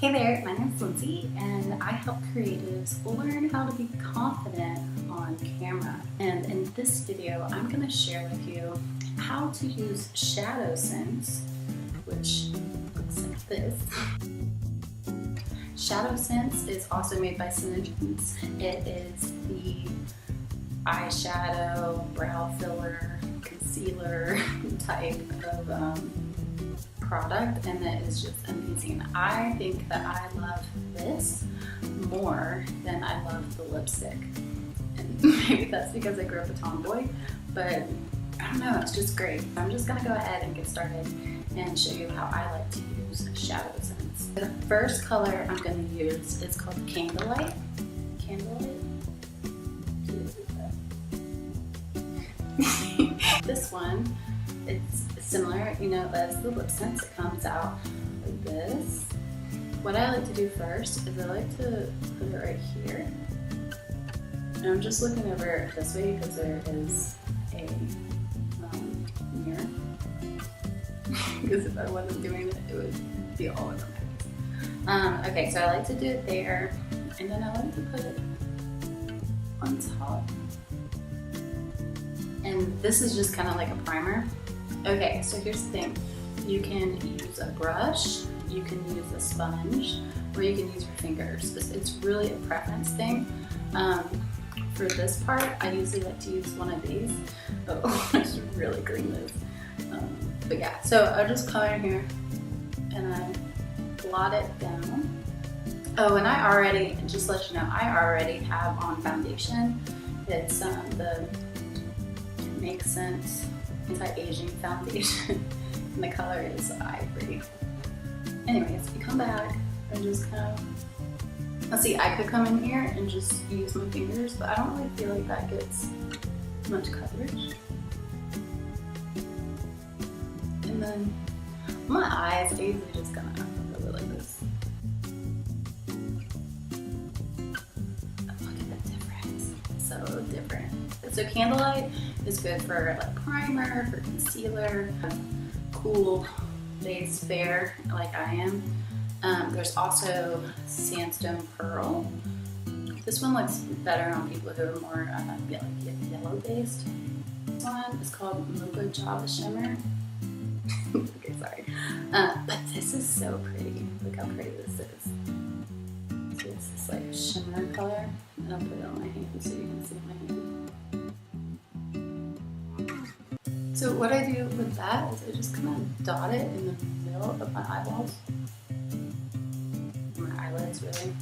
Hey there, my name is Lindsay and I help creatives learn how to be confident on camera. And in this video, I'm going to share with you how to use ShadowSense, which looks like this. ShadowSense is also made by Synergens. It is the eyeshadow, brow filler, concealer type of product, and it is just amazing. I think that I love this more than I love the lipstick, and maybe that's because I grew up a tomboy, but I don't know, it's just great. I'm just gonna go ahead and get started and show you how I like to use ShadowSense. The first color I'm gonna use is called Candlelight. This one, it's similar, as the LipSense. It comes out like this. What I like to do first is I like to put it right here. And I'm just looking over it this way because there is a mirror. Because if I wasn't doing it, it would be all over my face. Okay, so I like to do it there, and then I like to put it on top. And this is just kind of like a primer. Okay, so here's the thing. You can use a brush, you can use a sponge, or you can use your fingers. It's really a preference thing. For this part, I usually like to use one of these. Oh, I should really clean this. But yeah, so I'll just color in here and I blot it down. Oh, and I already, just to let you know, I already have on foundation. It's the Make Sense Anti-Aging Foundation, and the color is Ivory. Anyways, you come back and just kind of, let's see, I could come in here and just use my fingers, but I don't really feel like that gets much coverage. And then my eyes, I usually just kind of go like this. Look at the difference, so different. So Candlelight is good for like primer, for concealer, cool base fair like I am. There's also Sandstone Pearl. This one looks better on people who are more yellow based. This one is called Mocha Java Shimmer. Okay, sorry. But this is so pretty. Look how pretty this is. So it's this like shimmer color, and I'll put it on my hand so you can see my hand. So what I do with that is I just kind of dot it in the middle of my eyeballs, my eyelids really,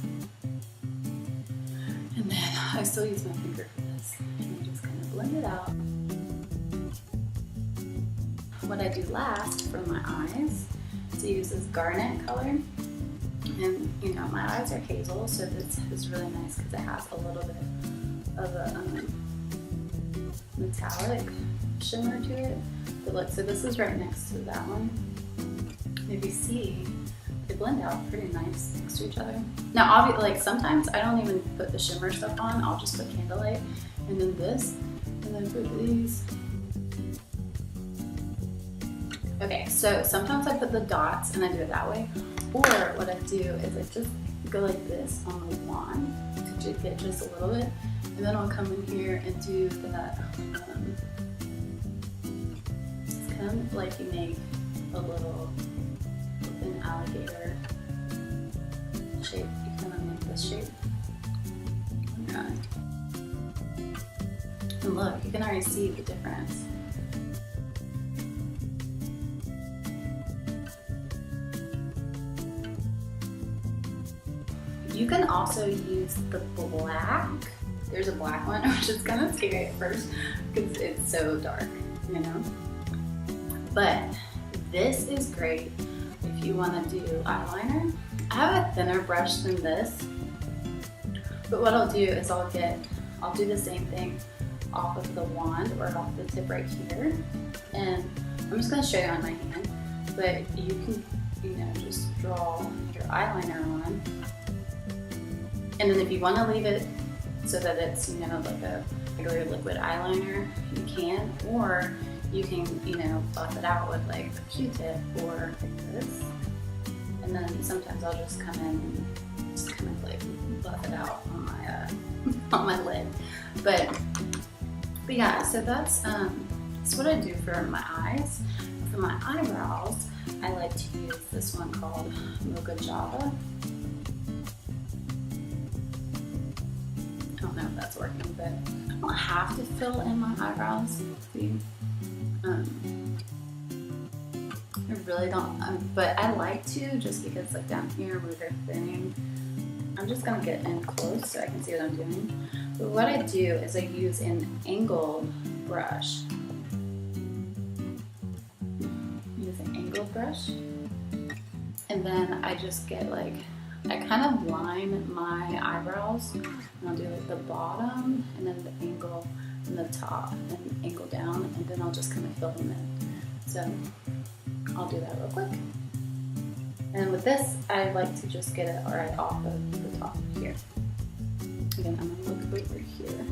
and then I still use my finger for this, and I just kind of blend it out. What I do last for my eyes is to use this garnet color, and my eyes are hazel, so this is really nice because it has a little bit of a metallic shimmer to it. But look, so this is right next to that one. If you see, they blend out pretty nice next to each other. Now, obviously, like sometimes I don't even put the shimmer stuff on. I'll just put Candlelight, and then this, and then put these. Okay, so sometimes I put the dots and I do it that way. Or what I do is I just go like this on the wand to get just a little bit, and then I'll come in here and do that. It's kind of like you make a little an alligator shape. You kind of make this shape on your eye. And look, you can already see the difference. You can also use the black. There's a black one, which is kind of scary at first because it's so dark, But this is great if you want to do eyeliner. I have a thinner brush than this, but what I'll do is I'll do the same thing off of the wand or off the tip right here, and I'm just going to show you on my hand, but you can, just draw your eyeliner on. And then if you want to leave it so that it's, like a regular liquid eyeliner, you can, or you can, buff it out with like a Q-tip or like this. And then sometimes I'll just come in and just kind of like buff it out on my on my lid. But yeah, so that's what I do for my eyes. For my eyebrows, I like to use this one called Mocha Java. I don't know if that's working, but I don't have to fill in my eyebrows. See? I really don't, but I like to, just because like down here where they're thinning, I'm just gonna get in close so I can see what I'm doing. But what I do is I use an angled brush. Use an angled brush. And then I just get like, I kind of line my eyebrows, and I'll do like the bottom and then the angle and the top and angle down, and then I'll just kind of fill them in. So I'll do that real quick. And with this, I like to just get it right off of the top here. Again, I'm gonna look over here.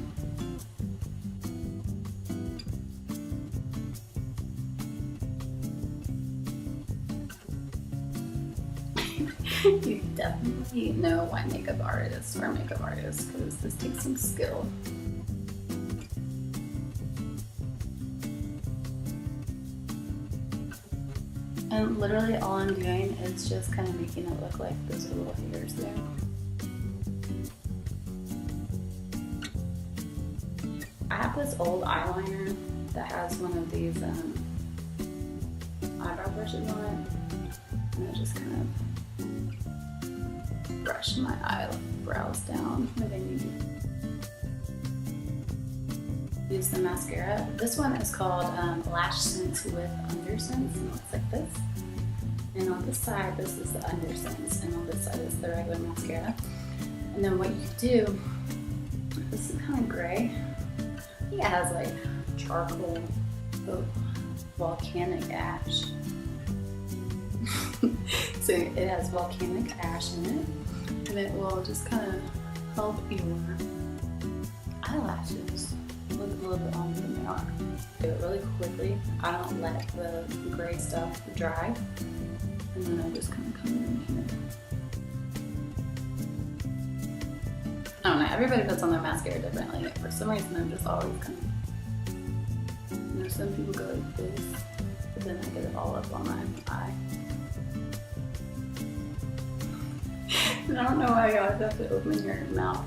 You definitely know why makeup artists are makeup artists, because this takes some skill. And literally all I'm doing is just kind of making it look like those are little hairs there. I have this old eyeliner that has one of these eyebrow brushes on it, and I just kind of brush my eyebrows down where they need to. Use the mascara. This one is called Lash Sense with Undersense, and it looks like this. And on this side, this is the Undersense, and on this side is the regular mascara. And then what you do, this is kind of gray. I think it has like charcoal, volcanic ash. So it has volcanic ash in it, and it will just kind of help your eyelashes look a little bit longer than they are. Do it really quickly. I don't let the gray stuff dry, and then I just kind of come in here. I don't know, everybody puts on their mascara differently. For some reason, I'm just always kind of, you know, some people go like this, but then I get it all up on my eye. And I don't know why you always have to open your mouth.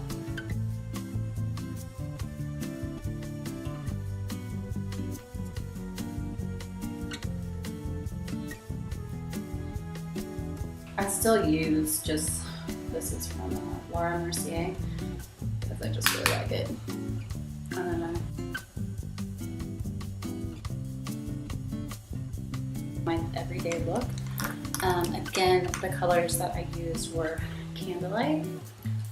I still use just, this is from Laura Mercier, because I just really like it. I don't know. My everyday look. Again, the colors that I used were Candlelight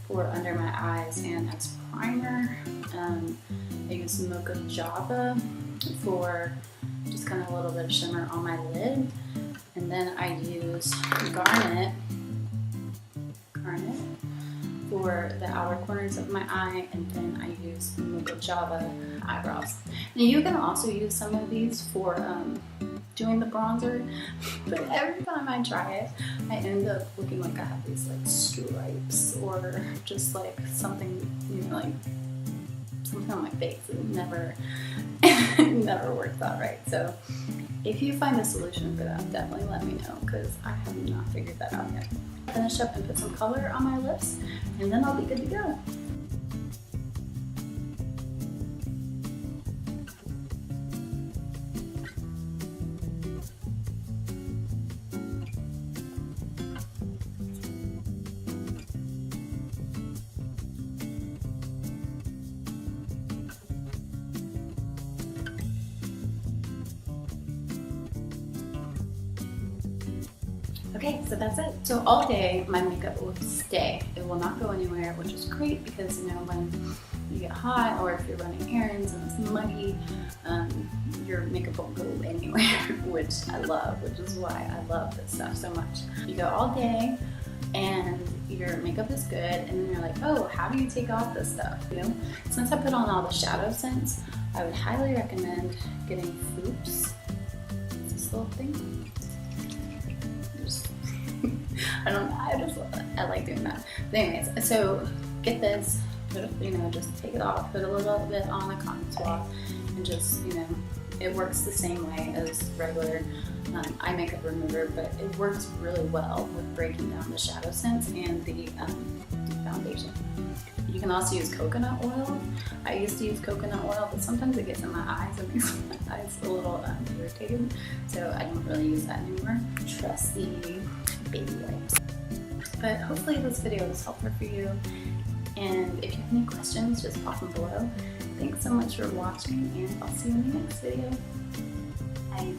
for under my eyes and as primer. I used Mocha Java for just kind of a little bit of shimmer on my lid. And then I used Garnet for the outer corners of my eye, and then I used Mocha Java eyebrows. And you can also use some of these for doing the bronzer, but every time I try it, I end up looking like I have these like stripes or just like something, you know, like something on my face. It never, never works out right. So if you find a solution for that, definitely let me know, because I have not figured that out yet. Finish up and put some color on my lips, and then I'll be good to go. Okay, so that's it. So all day my makeup will stay. It will not go anywhere, which is great because, you know, when you get hot or if you're running errands and it's muggy, your makeup won't go anywhere, which I love, which is why I love this stuff so much. You go all day and your makeup is good, and then you're like, oh, how do you take off this stuff? You know, since I put on all the shadow scents, I would highly recommend getting Fuchs. This little thing. I don't know, I like doing that. But anyways, so get this, just take it off, put a little bit on a cotton swab, and just, it works the same way as regular eye makeup remover, but it works really well with breaking down the shadow sense and the foundation. You can also use coconut oil. I used to use coconut oil, but sometimes it gets in my eyes and makes my eyes a little irritated, so I don't really use that anymore. Trusty baby wipes. But hopefully this video was helpful for you, and if you have any questions, just pop them below. Thanks so much for watching, and I'll see you in the next video. Bye.